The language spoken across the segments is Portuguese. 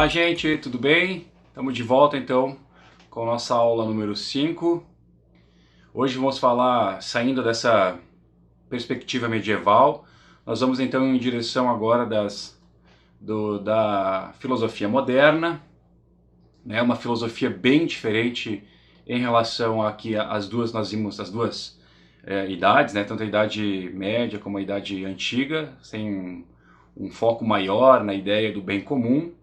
Olá, gente, tudo bem? Estamos de volta então com a nossa aula número 5. Hoje vamos falar, saindo dessa perspectiva medieval, nós vamos então em direção agora da filosofia moderna, né? Uma filosofia bem diferente em relação a que as duas nós vimos, as duas idades, né? Tanto a idade média como a idade antiga, sem um foco maior na ideia do bem comum.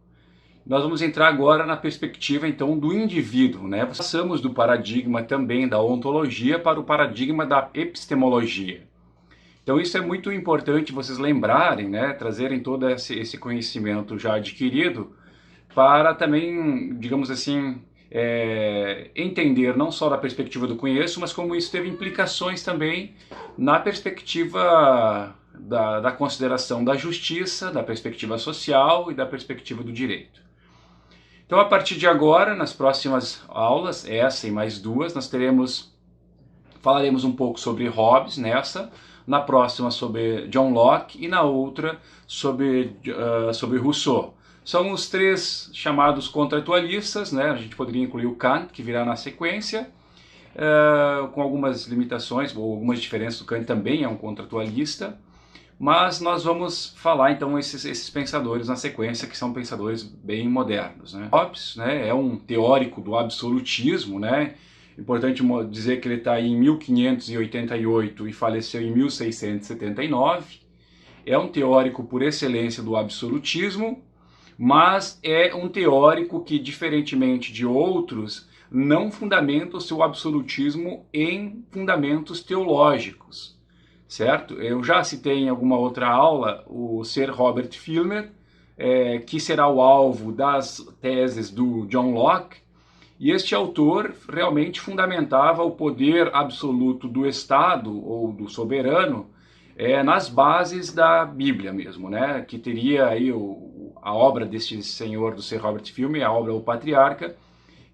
Nós vamos entrar agora na perspectiva então do indivíduo, né? Passamos do paradigma também da ontologia para o paradigma da epistemologia. Então isso é muito importante vocês lembrarem, né? Trazerem todo esse conhecimento já adquirido para também, digamos assim, entender não só da perspectiva do conheço, mas como isso teve implicações também na perspectiva da consideração da justiça, da perspectiva social e da perspectiva do direito. Então, a partir de agora, nas próximas aulas, essa e mais duas, falaremos um pouco sobre Hobbes nessa, na próxima sobre John Locke e na outra sobre Rousseau. São os três chamados contratualistas, né? A gente poderia incluir o Kant, que virá na sequência, com algumas limitações ou algumas diferenças. O Kant também é um contratualista. Mas nós vamos falar então esses pensadores na sequência, que são pensadores bem modernos, né? Hobbes, né, é um teórico do absolutismo, né? Importante dizer que ele está em 1588 e faleceu em 1679. É um teórico por excelência do absolutismo, mas é um teórico que, diferentemente de outros, não fundamenta o seu absolutismo em fundamentos teológicos. Certo? Eu já citei em alguma outra aula o Sir Robert Filmer, que será o alvo das teses do John Locke, e este autor realmente fundamentava o poder absoluto do Estado ou do soberano nas bases da Bíblia mesmo, né? Que teria aí a obra deste senhor do Sir Robert Filmer, a obra O Patriarca,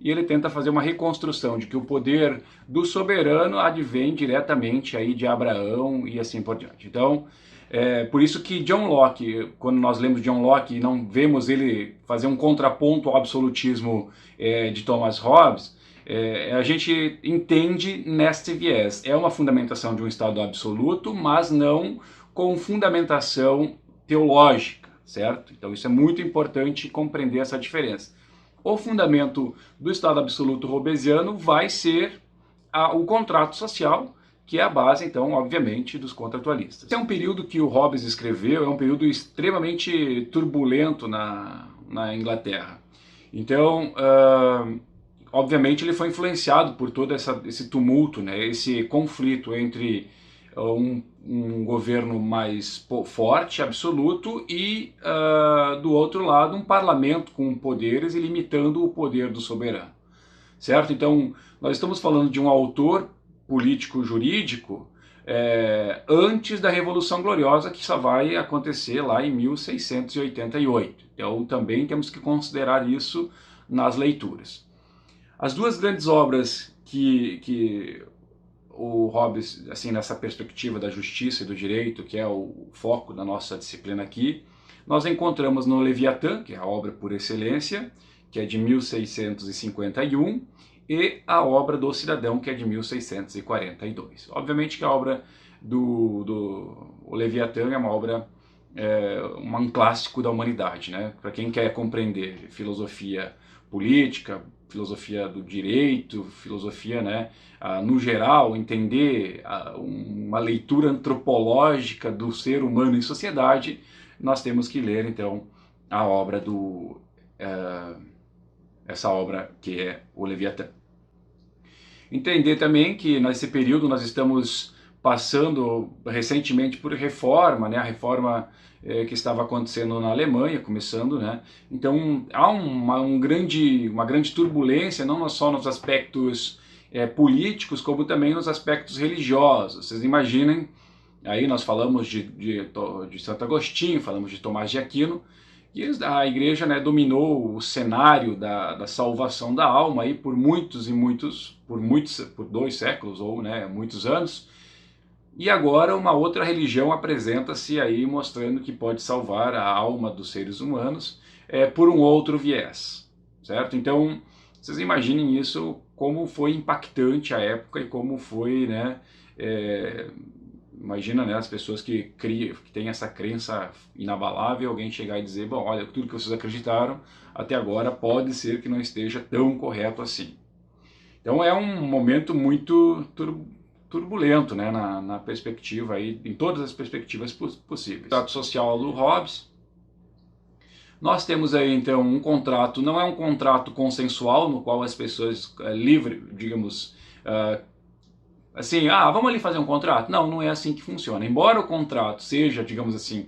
e ele tenta fazer uma reconstrução de que o poder do soberano advém diretamente aí de Abraão e assim por diante. Então, por isso que John Locke, quando nós lemos John Locke e não vemos ele fazer um contraponto ao absolutismo de Thomas Hobbes, a gente entende neste viés. É uma fundamentação de um Estado absoluto, mas não com fundamentação teológica, certo? Então isso é muito importante compreender essa diferença. O fundamento do Estado absoluto hobbesiano vai ser o contrato social, que é a base, então, obviamente, dos contratualistas. Esse é um período que o Hobbes escreveu, é um período extremamente turbulento na Inglaterra. Então, obviamente, ele foi influenciado por todo esse tumulto, né, esse conflito entre um governo mais forte, absoluto, e do outro lado um parlamento com poderes e limitando o poder do soberano, certo? Então nós estamos falando de um autor político-jurídico antes da Revolução Gloriosa, que só vai acontecer lá em 1688. Então também temos que considerar isso nas leituras. As duas grandes obras que o Hobbes, assim, nessa perspectiva da justiça e do direito, que é o foco da nossa disciplina aqui, nós encontramos no Leviatã, que é a obra por excelência, que é de 1651, e a obra do Cidadão, que é de 1642. Obviamente que a obra o Leviatã é uma obra, um clássico da humanidade, né? Para quem quer compreender filosofia política, filosofia do direito, filosofia, né, no geral, entender uma leitura antropológica do ser humano em sociedade, nós temos que ler, então, a obra essa obra que é o Leviatã. Entender também que nesse período nós estamos passando recentemente por reforma, né, a reforma que estava acontecendo na Alemanha, começando, né? Então há uma grande turbulência, não só nos aspectos políticos, como também nos aspectos religiosos. Vocês imaginem, aí nós falamos de Santo Agostinho, falamos de Tomás de Aquino, e a igreja, né, dominou o cenário da salvação da alma aí por 2 séculos, ou, né, muitos anos. E agora uma outra religião apresenta-se aí mostrando que pode salvar a alma dos seres humanos, por um outro viés, certo? Então, vocês imaginem isso, como foi impactante a época e como foi, né, imagina, né, as pessoas que têm essa crença inabalável, alguém chegar e dizer, bom, olha, tudo que vocês acreditaram até agora pode ser que não esteja tão correto assim. Então é um momento muito turbulento, né, na perspectiva, aí, em todas as perspectivas possíveis. O contrato social do Hobbes. Nós temos aí, então, um contrato, não é um contrato consensual, no qual as pessoas digamos, assim, vamos ali fazer um contrato? Não, não é assim que funciona. Embora o contrato seja, digamos assim,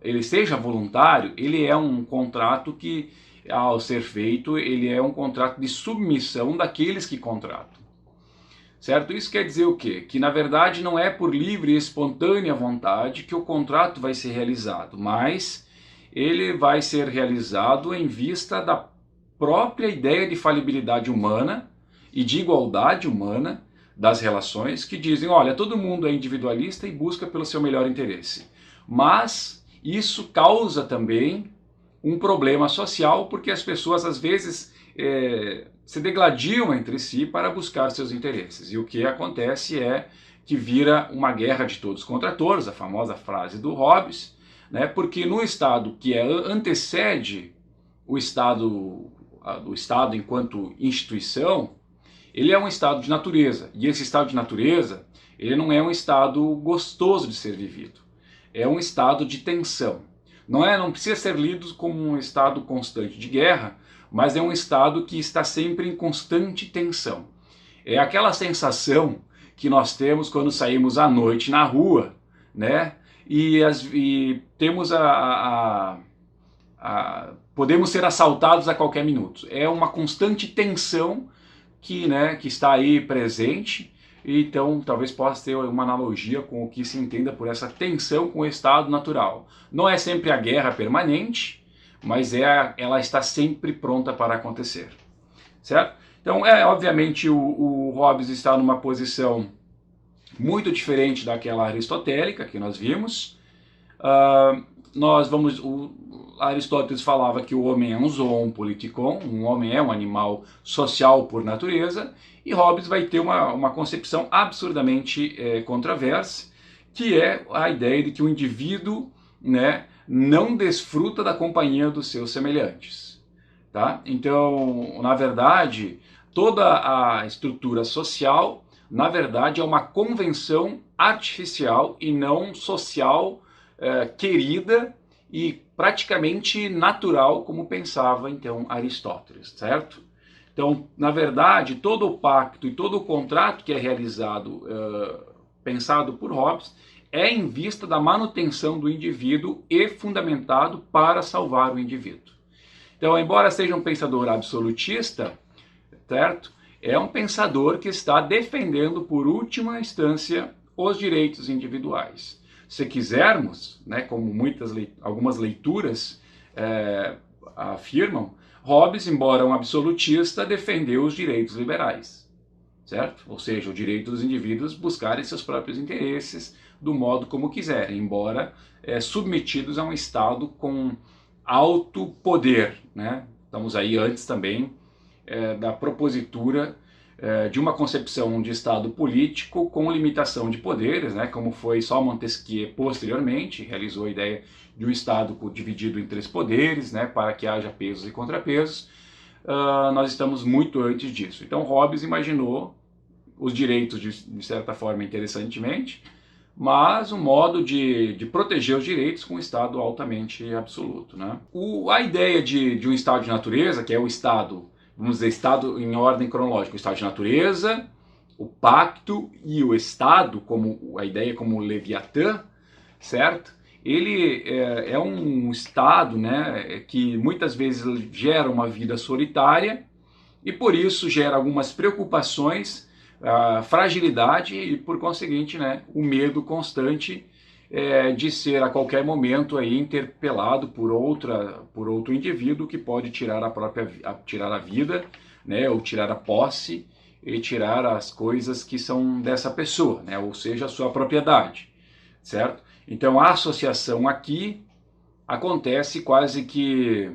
ele seja voluntário, ele é um contrato que, ao ser feito, ele é um contrato de submissão daqueles que contratam. Certo? Isso quer dizer o quê? Que na verdade não é por livre e espontânea vontade que o contrato vai ser realizado, mas ele vai ser realizado em vista da própria ideia de falibilidade humana e de igualdade humana das relações, que dizem, olha, todo mundo é individualista e busca pelo seu melhor interesse. Mas isso causa também um problema social, porque as pessoas às vezes se degladiam entre si para buscar seus interesses. E o que acontece é que vira uma guerra de todos contra todos, a famosa frase do Hobbes, né? Porque no Estado que antecede o Estado enquanto instituição, ele é um estado de natureza. E esse estado de natureza, ele não é um estado gostoso de ser vivido. É um estado de tensão. Não precisa ser lido como um estado constante de guerra, mas é um estado que está sempre em constante tensão. É aquela sensação que nós temos quando saímos à noite na rua, né? E temos podemos ser assaltados a qualquer minuto. É uma constante tensão que está aí presente. Então, talvez possa ter uma analogia com o que se entenda por essa tensão com o estado natural. Não é sempre a guerra permanente, mas ela está sempre pronta para acontecer, certo? Então, obviamente, o Hobbes está numa posição muito diferente daquela aristotélica que nós vimos. Aristóteles falava que o homem é um zoon politikon, um homem é um animal social por natureza, e Hobbes vai ter uma concepção absurdamente controversa, que é a ideia de que o indivíduo, né, não desfruta da companhia dos seus semelhantes. Tá? Então, na verdade, toda a estrutura social, na verdade, é uma convenção artificial e não social querida e praticamente natural, como pensava então Aristóteles, certo? Então, na verdade, todo o pacto e todo o contrato que é realizado, pensado por Hobbes, é em vista da manutenção do indivíduo e fundamentado para salvar o indivíduo. Então, embora seja um pensador absolutista, certo? É um pensador que está defendendo, por última instância, os direitos individuais. Se quisermos, né, como algumas leituras afirmam, Hobbes, embora um absolutista, defendeu os direitos liberais, certo? Ou seja, o direito dos indivíduos buscarem seus próprios interesses do modo como quiserem, embora submetidos a um Estado com alto poder, né? Estamos aí antes também da propositura de uma concepção de Estado político com limitação de poderes, né, como foi só Montesquieu posteriormente, realizou a ideia de um Estado dividido em 3 poderes, né, para que haja pesos e contrapesos. Nós estamos muito antes disso. Então Hobbes imaginou os direitos, de certa forma, interessantemente, mas um modo de proteger os direitos com um Estado altamente absoluto. Né? A ideia de um Estado de natureza, que é o Estado, vamos dizer, Estado em ordem cronológica, o Estado de natureza, o pacto e o Estado, como a ideia como Leviatã, certo? Ele é um Estado, né, que muitas vezes gera uma vida solitária e por isso gera algumas preocupações, fragilidade e, por conseguinte, né, o medo constante de ser a qualquer momento aí interpelado por outro indivíduo que pode tirar a vida, né, ou tirar a posse e tirar as coisas que são dessa pessoa, né, ou seja, a sua propriedade, certo? Então a associação aqui acontece quase que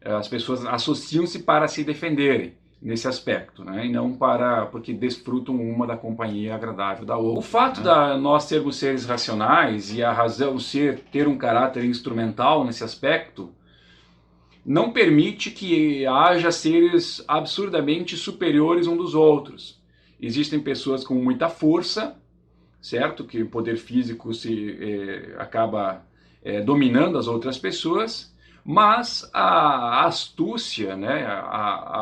as pessoas associam-se para se defenderem nesse aspecto, né? E não porque desfrutam uma da companhia agradável da outra. O fato de nós sermos seres racionais e a razão ter um caráter instrumental nesse aspecto não permite que haja seres absurdamente superiores uns dos outros. Existem pessoas com muita força, certo? Que o poder físico acaba dominando as outras pessoas, mas a astúcia, né,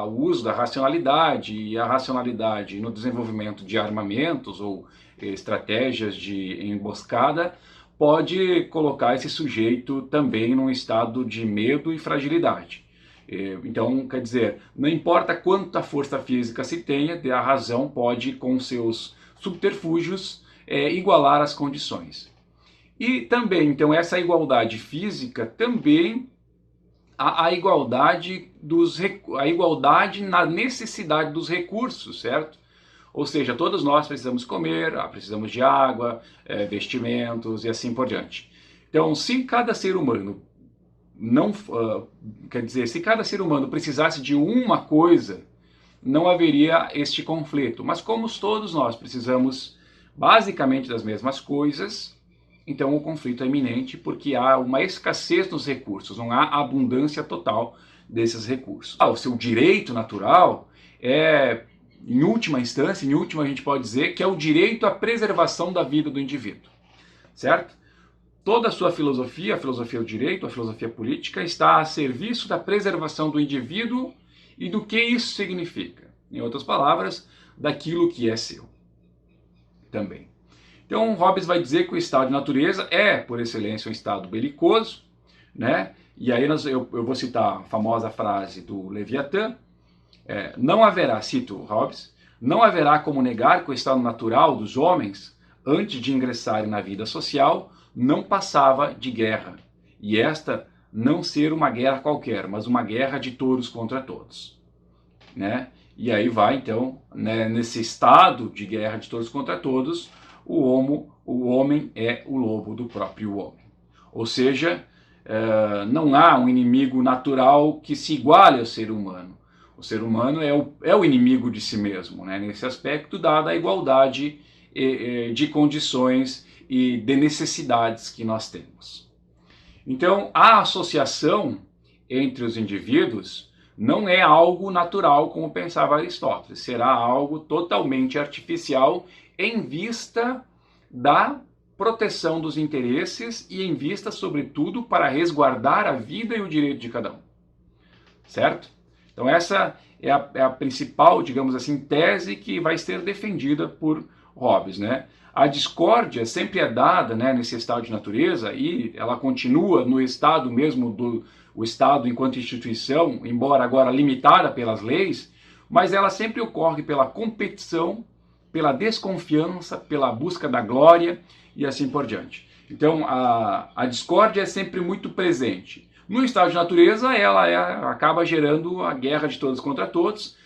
o uso da racionalidade e a racionalidade no desenvolvimento de armamentos ou estratégias de emboscada pode colocar esse sujeito também num estado de medo e fragilidade. Então, quer dizer, não importa quanta força física se tenha, a razão pode, com seus subterfúgios, igualar as condições. E também, então, essa igualdade física também a igualdade na necessidade dos recursos, certo? Ou seja, todos nós precisamos comer, precisamos de água, vestimentos e assim por diante. Então, se cada ser humano se cada ser humano precisasse de uma coisa, não haveria este conflito. Mas como todos nós precisamos basicamente das mesmas coisas, então o conflito é iminente porque há uma escassez nos recursos, não há abundância total desses recursos. O seu direito natural em última instância, a gente pode dizer que é o direito à preservação da vida do indivíduo, certo? Toda a sua filosofia, a filosofia do direito, a filosofia política, está a serviço da preservação do indivíduo e do que isso significa. Em outras palavras, daquilo que é seu também. Então, Hobbes vai dizer que o estado de natureza é, por excelência, um estado belicoso, né? E aí eu vou citar a famosa frase do Leviatã, não haverá, cito Hobbes, não haverá como negar que o estado natural dos homens, antes de ingressarem na vida social, não passava de guerra. E esta não ser uma guerra qualquer, mas uma guerra de todos contra todos, né? E aí vai, então, né, nesse estado de guerra de todos contra todos, o homem é o lobo do próprio homem. Ou seja, não há um inimigo natural que se iguale ao ser humano. O ser humano é o inimigo de si mesmo, né? Nesse aspecto, dada a igualdade de condições e de necessidades que nós temos. Então, a associação entre os indivíduos não é algo natural, como pensava Aristóteles. Será algo totalmente artificial em vista da proteção dos interesses e em vista, sobretudo, para resguardar a vida e o direito de cada um. Certo? Então essa é a principal, digamos assim, tese que vai ser defendida por Hobbes, né? A discórdia sempre é dada, né, nesse estado de natureza e ela continua no estado mesmo o Estado enquanto instituição, embora agora limitada pelas leis, mas ela sempre ocorre pela competição, pela desconfiança, pela busca da glória e assim por diante. Então a discórdia é sempre muito presente. No estado de natureza, ela acaba gerando a guerra de todos contra todos,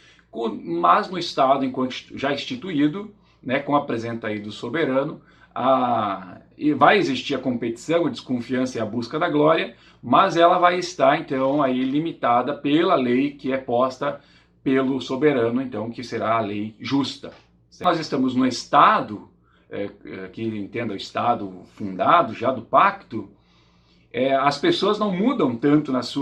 mas no estado enquanto já instituído, né, com a presença aí do soberano, e vai existir a competição, a desconfiança e a busca da glória, mas ela vai estar então aí limitada pela lei que é posta pelo soberano, então que será a lei justa. Nós estamos no estado, que entenda o estado fundado já do pacto, as pessoas não mudam tanto nos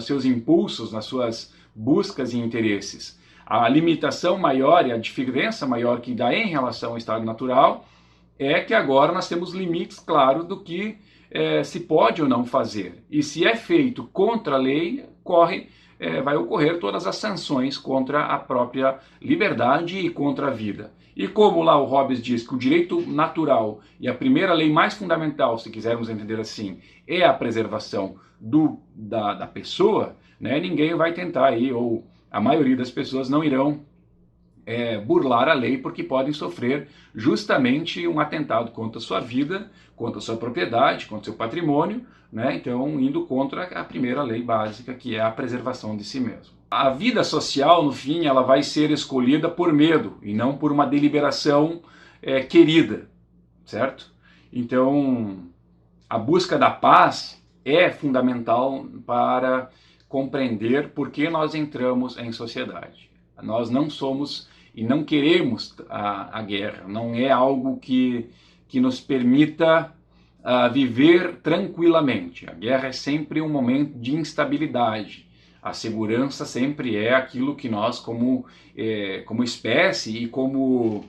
seus impulsos, nas suas buscas e interesses. A limitação maior e a diferença maior que dá em relação ao estado natural é que agora nós temos limites claros do que se pode ou não fazer. E se é feito contra a lei, vai ocorrer todas as sanções contra a própria liberdade e contra a vida. E como lá o Hobbes diz que o direito natural e a primeira lei mais fundamental, se quisermos entender assim, é a preservação da pessoa, né, ninguém vai tentar aí, ou a maioria das pessoas não irão burlar a lei porque podem sofrer justamente um atentado contra a sua vida, contra a sua propriedade, contra o seu patrimônio, né? Então indo contra a primeira lei básica, que é a preservação de si mesmo. A vida social, no fim, ela vai ser escolhida por medo e não por uma deliberação querida, certo? Então a busca da paz é fundamental para compreender por que nós entramos em sociedade. Nós não somos e não queremos a guerra, não é algo que nos permita viver tranquilamente. A guerra é sempre um momento de instabilidade. A segurança sempre é aquilo que nós, como espécie e como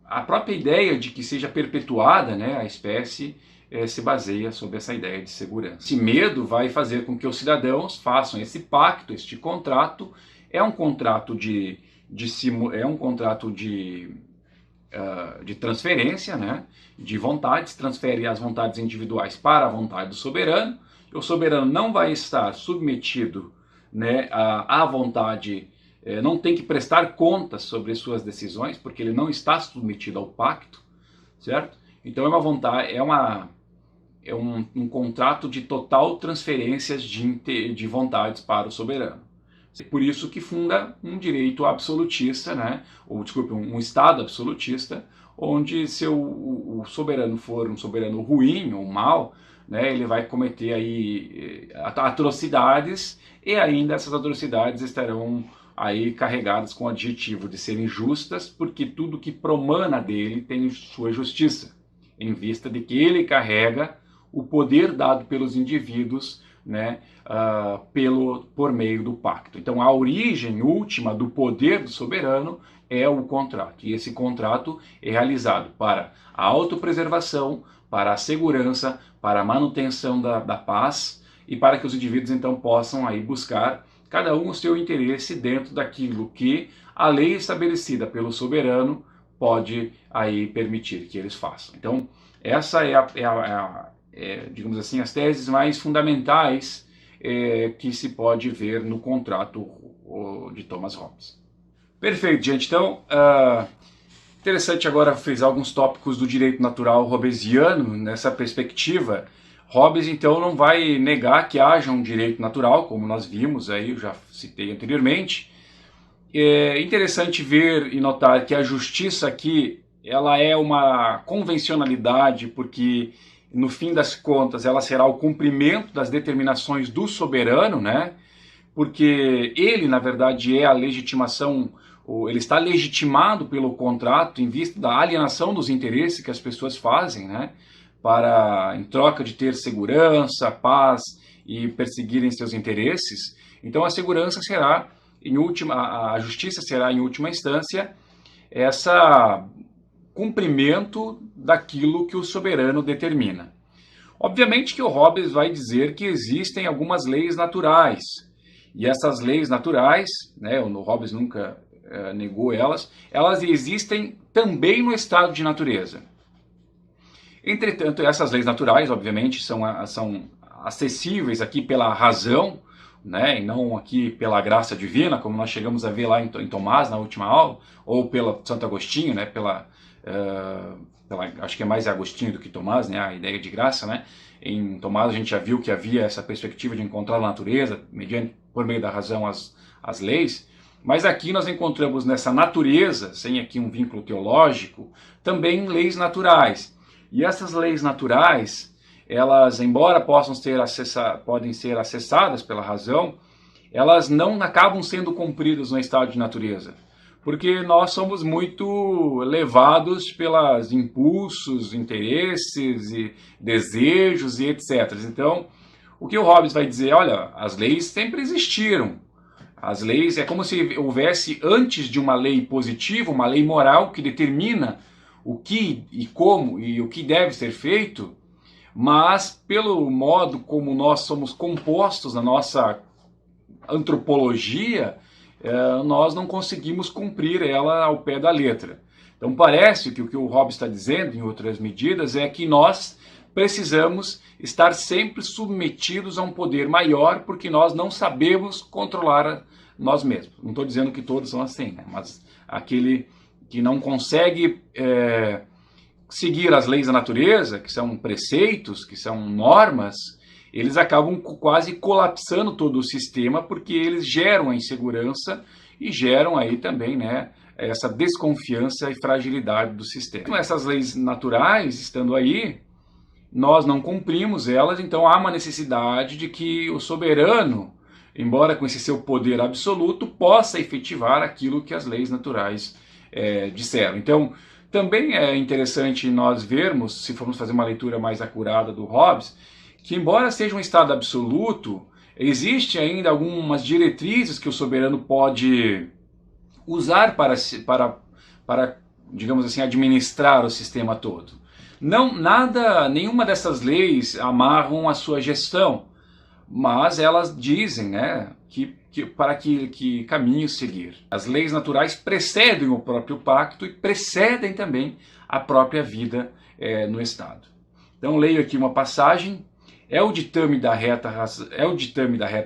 a própria ideia de que seja perpetuada, né, a espécie, se baseia sobre essa ideia de segurança. Esse medo vai fazer com que os cidadãos façam esse pacto, este contrato. É um contrato de transferência, né, de vontades, transfere as vontades individuais para a vontade do soberano. O soberano não vai estar submetido, né, à vontade, não tem que prestar contas sobre suas decisões, porque ele não está submetido ao pacto, certo? Então é um contrato de total transferências de vontades para o soberano. Por isso que funda um direito absolutista, né? Ou desculpe, um Estado absolutista, onde se o soberano for um soberano ruim ou mau, né, ele vai cometer aí atrocidades, e ainda essas atrocidades estarão aí carregadas com o adjetivo de serem justas, porque tudo que promana dele tem sua justiça, em vista de que ele carrega o poder dado pelos indivíduos, né, por meio do pacto. Então a origem última do poder do soberano é o contrato, e esse contrato é realizado para a autopreservação, para a segurança, para a manutenção da paz, e para que os indivíduos então possam aí buscar cada um o seu interesse dentro daquilo que a lei estabelecida pelo soberano pode aí permitir que eles façam. Então essa digamos assim, as teses mais fundamentais que se pode ver no contrato de Thomas Hobbes. Perfeito, gente. Então, interessante agora frisar alguns tópicos do direito natural hobbesiano nessa perspectiva. Hobbes, então, não vai negar que haja um direito natural, como nós vimos aí, eu já citei anteriormente. É interessante ver e notar que a justiça aqui, ela é uma convencionalidade, porque no fim das contas ela será o cumprimento das determinações do soberano, né? Porque ele, na verdade, é a legitimação, ele está legitimado pelo contrato em vista da alienação dos interesses que as pessoas fazem, né? Em troca de ter segurança, paz e perseguirem seus interesses. Então a segurança será, a justiça será, em última instância, essa cumprimento daquilo que o soberano determina. Obviamente que o Hobbes vai dizer que existem algumas leis naturais, e essas leis naturais, né, o Hobbes nunca negou elas existem também no estado de natureza. Entretanto, essas leis naturais, obviamente, são acessíveis aqui pela razão, né, e não aqui pela graça divina, como nós chegamos a ver lá em Tomás, na última aula, ou pela Santo Agostinho, né, acho que é mais Agostinho do que Tomás, né, a ideia de graça, né. Em Tomás a gente já viu que havia essa perspectiva de encontrar a natureza, por meio da razão, as leis, mas aqui nós encontramos nessa natureza, sem aqui um vínculo teológico, também leis naturais. E essas leis naturais, elas, embora podem ser acessadas pela razão, elas não acabam sendo cumpridas no estado de natureza, porque nós somos muito levados pelos impulsos, interesses, e desejos e etc. Então, o que o Hobbes vai dizer, olha, as leis sempre existiram. As leis é como se houvesse, antes de uma lei positiva, uma lei moral que determina o que e como e o que deve ser feito, mas pelo modo como nós somos compostos na nossa antropologia, nós não conseguimos cumprir ela ao pé da letra. Então parece que o Hobbes está dizendo, em outras medidas, é que nós precisamos estar sempre submetidos a um poder maior, porque nós não sabemos controlar nós mesmos. Não estou dizendo que todos são assim, né? Mas aquele que não consegue seguir as leis da natureza, que são preceitos, que são normas, eles acabam quase colapsando todo o sistema, porque eles geram a insegurança e geram aí também, né, essa desconfiança e fragilidade do sistema. Então, essas leis naturais, estando aí, nós não cumprimos elas, então há uma necessidade de que o soberano, embora com esse seu poder absoluto, possa efetivar aquilo que as leis naturais disseram. Então, também é interessante nós vermos, se formos fazer uma leitura mais acurada do Hobbes, que embora seja um estado absoluto, existe ainda algumas diretrizes que o soberano pode usar para digamos assim, administrar o sistema todo. Nenhuma dessas leis amarram a sua gestão, mas elas dizem, né, para que caminho seguir. As leis naturais precedem o próprio pacto e precedem também a própria vida no Estado. Então leio aqui uma passagem. É o ditame da reta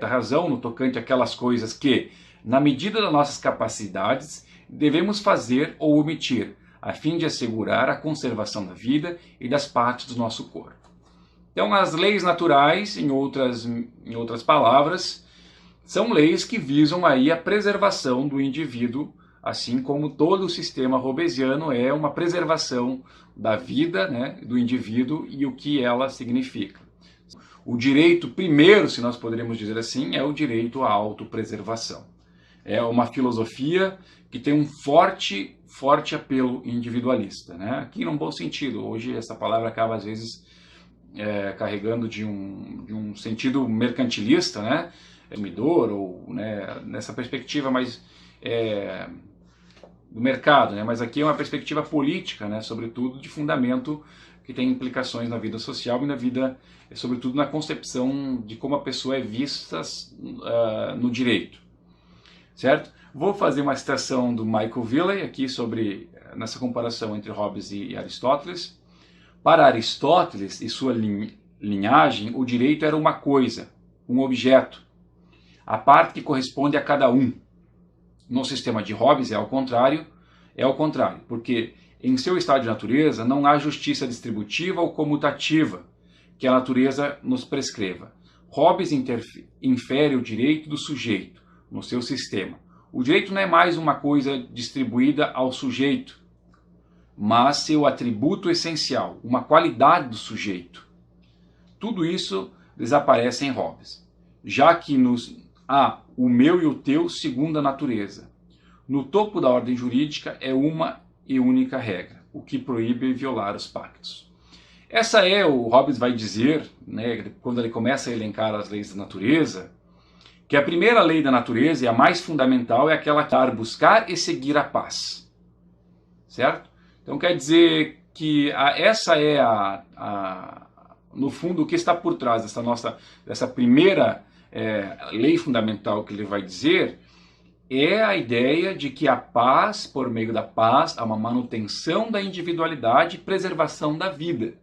razão no tocante àquelas coisas que, na medida das nossas capacidades, devemos fazer ou omitir, a fim de assegurar a conservação da vida e das partes do nosso corpo. Então, as leis naturais, em outras palavras, são leis que visam aí a preservação do indivíduo, assim como todo o sistema hobbesiano é uma preservação da vida, né, do indivíduo e o que ela significa. O direito primeiro, se nós poderíamos dizer assim, é o direito à autopreservação. É uma filosofia que tem um forte apelo individualista, né? Aqui num bom sentido. Hoje essa palavra acaba às vezes carregando de um sentido mercantilista, né? Consumidor, ou né, nessa perspectiva mais do mercado, né? Mas aqui é uma perspectiva política, né? Sobretudo de fundamento que tem implicações na vida social e na vida, sobretudo na concepção de como a pessoa é vista no direito, certo? Vou fazer uma citação do Michael Villey aqui nessa comparação entre Hobbes e Aristóteles. Para Aristóteles e sua linhagem, o direito era uma coisa, um objeto, a parte que corresponde a cada um. No sistema de Hobbes é ao contrário, porque em seu estado de natureza não há justiça distributiva ou comutativa que a natureza nos prescreva. Hobbes infere o direito do sujeito no seu sistema. O direito não é mais uma coisa distribuída ao sujeito, mas seu atributo essencial, uma qualidade do sujeito. Tudo isso desaparece em Hobbes, já que há o meu e o teu segundo a natureza. No topo da ordem jurídica é uma e única regra, o que proíbe violar os pactos. O Hobbes vai dizer, né, quando ele começa a elencar as leis da natureza, que a primeira lei da natureza e a mais fundamental é aquela que é buscar e seguir a paz. Certo? Então quer dizer que essa é no fundo, o que está por trás dessa primeira lei fundamental que ele vai dizer, é a ideia de que a paz, por meio da paz, há uma manutenção da individualidade e preservação da vida,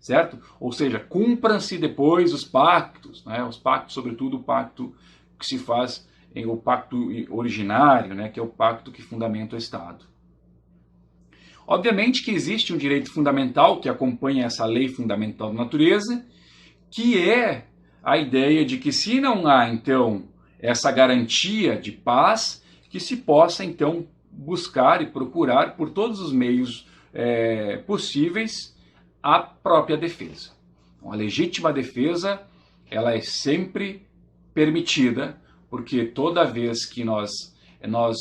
certo? Ou seja, cumpram-se depois os pactos, né? Os pactos, sobretudo o pacto que se faz o pacto originário, né? Que é o pacto que fundamenta o Estado. Obviamente que existe um direito fundamental que acompanha essa lei fundamental da natureza, que é a ideia de que se não há, então, essa garantia de paz, que se possa então buscar e procurar por todos os meios possíveis a própria defesa. Então, a legítima defesa, ela é sempre permitida, porque toda vez que nós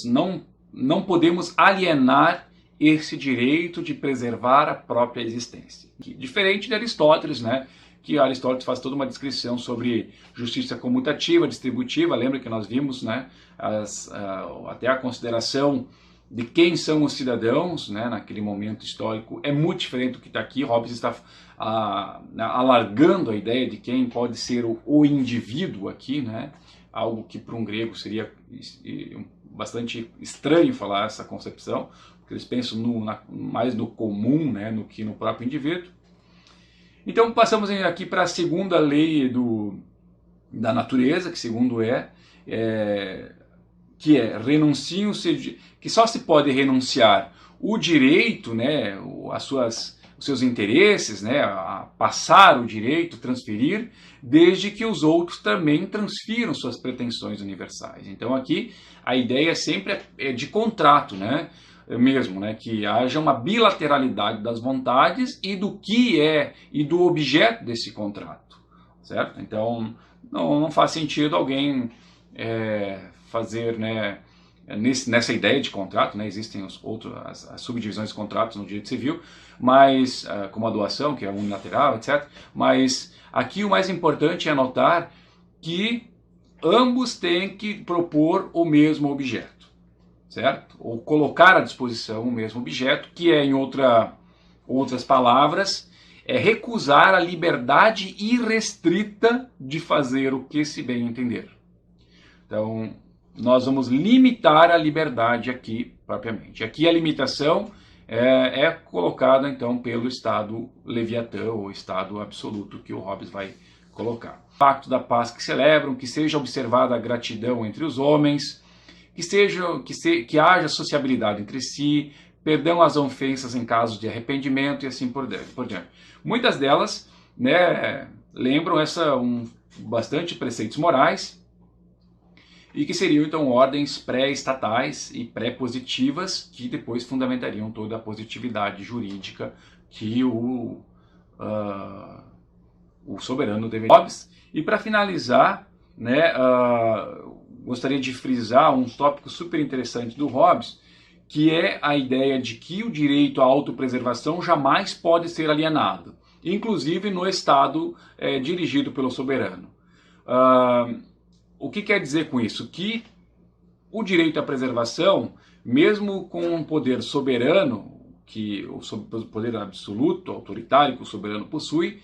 não podemos alienar esse direito de preservar a própria existência. Diferente de Aristóteles, né? Que Aristóteles faz toda uma descrição sobre justiça comutativa, distributiva. Lembra que nós vimos, né, até a consideração de quem são os cidadãos, né, naquele momento histórico, é muito diferente do que está aqui. Hobbes está alargando a ideia de quem pode ser o indivíduo aqui, né, algo que para um grego seria bastante estranho falar essa concepção, porque eles pensam mais no comum, né, do que no próprio indivíduo. Então passamos aqui para a segunda lei da natureza, que segundo que só se pode renunciar o direito, né, os seus interesses, né, a passar o direito, transferir, desde que os outros também transfiram suas pretensões universais. Então aqui a ideia sempre é de contrato, né? mesmo, né, que haja uma bilateralidade das vontades e do que é e do objeto desse contrato, certo? Então não faz sentido alguém fazer, né, nessa ideia de contrato, né, existem as subdivisões de contratos no direito civil, mas como a doação, que é unilateral, etc. Mas aqui o mais importante é notar que ambos têm que propor o mesmo objeto, certo? Ou colocar à disposição o mesmo objeto, que é, em outras palavras, é recusar a liberdade irrestrita de fazer o que se bem entender. Então, nós vamos limitar a liberdade aqui, propriamente. Aqui a limitação é colocada, então, pelo Estado Leviatã, ou Estado absoluto, que o Hobbes vai colocar. Pacto da paz que celebram, que seja observada a gratidão entre os homens, que haja sociabilidade entre si, perdão às ofensas em caso de arrependimento e assim por diante. Muitas delas, né, lembram bastante preceitos morais, e que seriam então ordens pré-estatais e pré-positivas que depois fundamentariam toda a positividade jurídica que o soberano deveria. E para finalizar, né, gostaria de frisar um tópico super interessante do Hobbes, que é a ideia de que o direito à autopreservação jamais pode ser alienado, inclusive no Estado dirigido pelo soberano. O que quer dizer com isso? Que o direito à preservação, mesmo com um poder soberano, que o poder absoluto, autoritário que o soberano possui,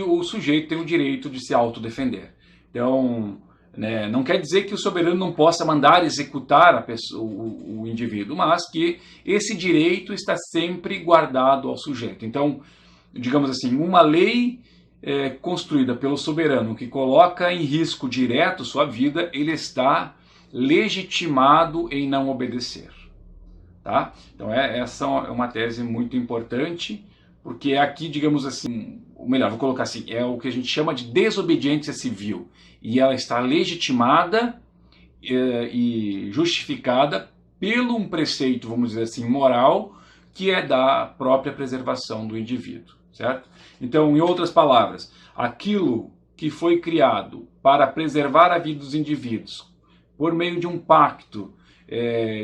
o sujeito tem o direito de se autodefender. Então, né, não quer dizer que o soberano não possa mandar executar o indivíduo, mas que esse direito está sempre guardado ao sujeito. Então, digamos assim, uma lei construída pelo soberano que coloca em risco direto sua vida, ele está legitimado em não obedecer. Tá? Então essa é uma tese muito importante, porque aqui, digamos assim, ou melhor, vou colocar assim, é o que a gente chama de desobediência civil, e ela está legitimada e justificada pelo um preceito, vamos dizer assim, moral, que é da própria preservação do indivíduo, certo? Então, em outras palavras, aquilo que foi criado para preservar a vida dos indivíduos por meio de um pacto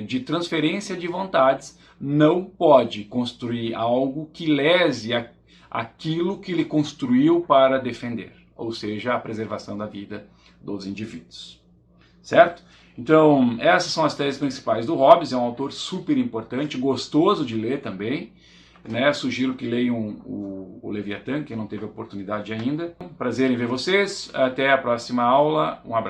de transferência de vontades, não pode construir algo que lese aquilo que ele construiu para defender, ou seja, a preservação da vida dos indivíduos. Certo? Então, essas são as teses principais do Hobbes, é um autor super importante, gostoso de ler também, né? Sugiro que leiam o Leviatã, quem não teve a oportunidade ainda. Prazer em ver vocês, até a próxima aula, um abraço.